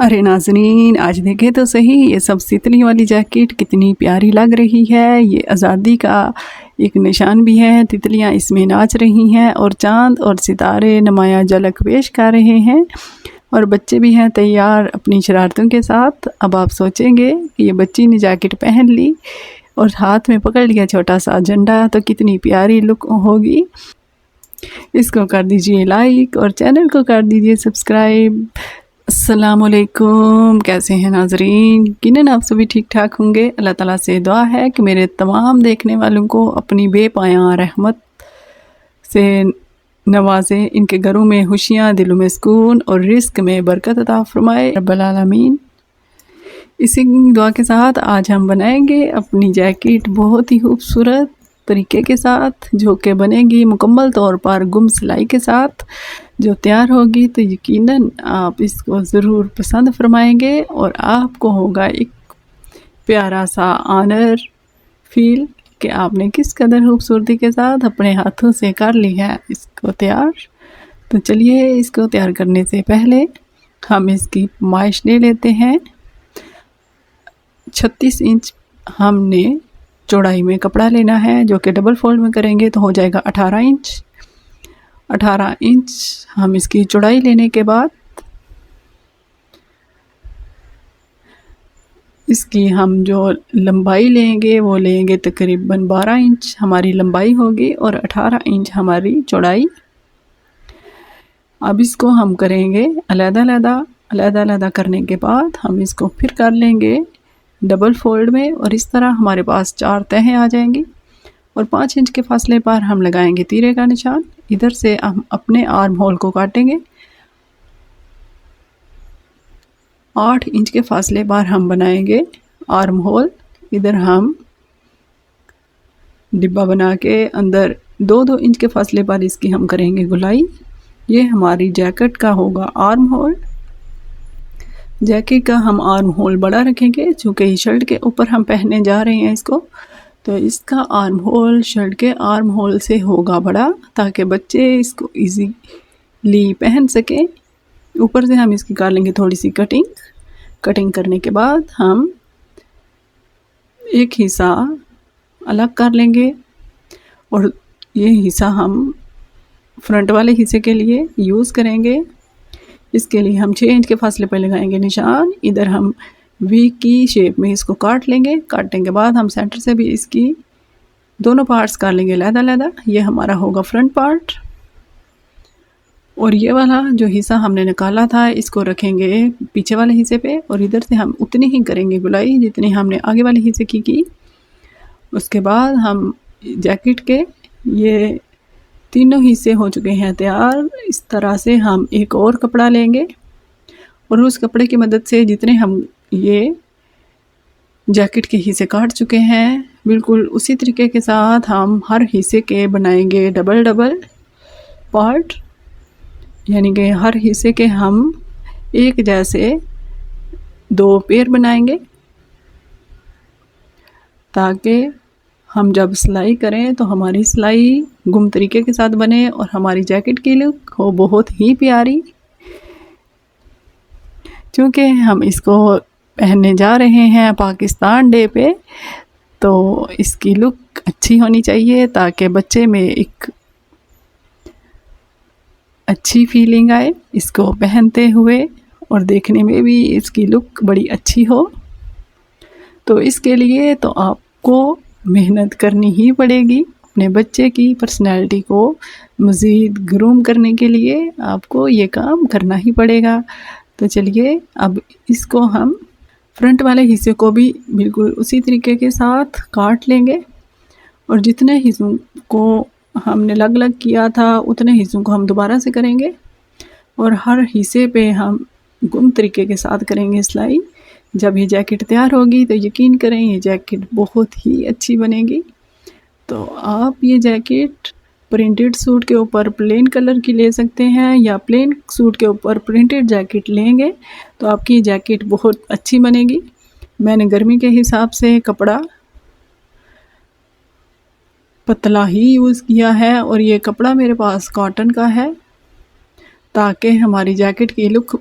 अरे नाज़रीन, आज देखें तो सही ये सब तितली वाली जैकेट कितनी प्यारी लग रही है। ये आज़ादी का एक निशान भी है। तितलियां इसमें नाच रही हैं और चांद और सितारे नुमाया झलक पेश कर रहे हैं और बच्चे भी हैं तैयार अपनी शरारतों के साथ। अब आप सोचेंगे कि ये बच्ची ने जैकेट पहन ली और हाथ में पकड़ लिया छोटा सा झंडा, तो कितनी प्यारी लुक होगी। इसको कर दीजिए लाइक और चैनल को कर दीजिए सब्सक्राइब। अस्सलामुअलैकुम, कैसे हैं नाजरीन? यकीनन आप सभी ठीक ठाक होंगे। अल्लाह ताला से दुआ है कि मेरे तमाम देखने वालों को अपनी बेपायां रहमत से नवाजे, इनके घरों में खुशियाँ, दिलों में सुकून और रिस्क में बरकत अता फरमाए रब्बल आलमीन। इसी दुआ के साथ आज हम बनाएंगे अपनी जैकेट बहुत ही खूबसूरत तरीके के साथ, जो कि बनेगी मुकम्मल तौर पर गुम सिलाई के साथ। जो तैयार होगी तो यकीनन आप इसको ज़रूर पसंद फरमाएंगे और आपको होगा एक प्यारा सा ऑनर फील कि आपने किस कदर खूबसूरती के साथ अपने हाथों से कर ली है इसको तैयार। तो चलिए, इसको तैयार करने से पहले हम इसकी पैमाइश ले लेते हैं। 36 इंच हमने चौड़ाई में कपड़ा लेना है, जो कि डबल फोल्ड में करेंगे तो हो जाएगा 18 इंच। 18 इंच हम इसकी चौड़ाई लेने के बाद इसकी हम जो लंबाई लेंगे वो लेंगे तकरीबन 12 इंच हमारी लंबाई होगी और 18 इंच हमारी चौड़ाई। अब इसको हम करेंगे अलग-अलग करने के बाद हम इसको फिर कर लेंगे डबल फोल्ड में और इस तरह हमारे पास 4 तहें आ जाएंगी और 5 इंच के फासले पर हम लगाएंगे तीरे का निशान। इधर से हम अपने आर्म होल को काटेंगे। 8 इंच के फासले पर हम बनाएंगे आर्म होल। इधर हम डिब्बा बना के अंदर 2-2 इंच के फासले पर इसकी हम करेंगे गुलाई। ये हमारी जैकेट का होगा आर्म होल। जैकेट का हम आर्म होल बड़ा रखेंगे, चूँकि शर्ट के ऊपर हम पहनने जा रहे हैं इसको, तो इसका आर्म होल शर्ट के आर्म होल से होगा बड़ा, ताकि बच्चे इसको इजीली पहन सकें। ऊपर से हम इसकी कर लेंगे थोड़ी सी कटिंग करने के बाद हम एक हिस्सा अलग कर लेंगे और ये हिस्सा हम फ्रंट वाले हिस्से के लिए यूज़ करेंगे। इसके लिए हम 6 इंच के फासले पर लगाएंगे निशान। इधर हम वी की शेप में इसको काट लेंगे। काटने के बाद हम सेंटर से भी इसकी दोनों पार्ट्स कर लेंगे अलग-अलग। ये हमारा होगा फ्रंट पार्ट और ये वाला जो हिस्सा हमने निकाला था इसको रखेंगे पीछे वाले हिस्से पे और इधर से हम उतनी ही करेंगे गुलाई जितनी हमने आगे वाले हिस्से की। उसके बाद हम जैकेट के ये तीनों हिस्से हो चुके हैं तैयार। इस तरह से हम एक और कपड़ा लेंगे और उस कपड़े की मदद से जितने हम ये जैकेट के हिस्से काट चुके हैं, बिल्कुल उसी तरीके के साथ हम हर हिस्से के बनाएंगे डबल पार्ट, यानी कि हर हिस्से के हम एक जैसे 2 पेयर बनाएंगे, ताकि हम जब सिलाई करें तो हमारी सिलाई गुम तरीके के साथ बने और हमारी जैकेट की लुक हो बहुत ही प्यारी। क्योंकि हम इसको पहनने जा रहे हैं पाकिस्तान डे पे, तो इसकी लुक अच्छी होनी चाहिए ताकि बच्चे में एक अच्छी फीलिंग आए इसको पहनते हुए और देखने में भी इसकी लुक बड़ी अच्छी हो। तो इसके लिए तो आपको मेहनत करनी ही पड़ेगी। अपने बच्चे की पर्सनैलिटी को मज़ीद ग्रूम करने के लिए आपको ये काम करना ही पड़ेगा। तो चलिए, अब इसको हम फ्रंट वाले हिस्से को भी बिल्कुल उसी तरीके के साथ काट लेंगे और जितने हिस्सों को हमने अलग किया था उतने हिस्सों को हम दोबारा से करेंगे और हर हिस्से पे हम गुम तरीके के साथ करेंगे सिलाई। जब ये जैकेट तैयार होगी तो यकीन करें ये जैकेट बहुत ही अच्छी बनेगी। तो आप ये जैकेट प्रिंटेड सूट के ऊपर प्लेन कलर की ले सकते हैं या प्लेन सूट के ऊपर प्रिंटेड जैकेट लेंगे तो आपकी जैकेट बहुत अच्छी बनेगी। मैंने गर्मी के हिसाब से कपड़ा पतला ही यूज़ किया है और ये कपड़ा मेरे पास कॉटन का है, ताकि हमारी जैकेट की लुक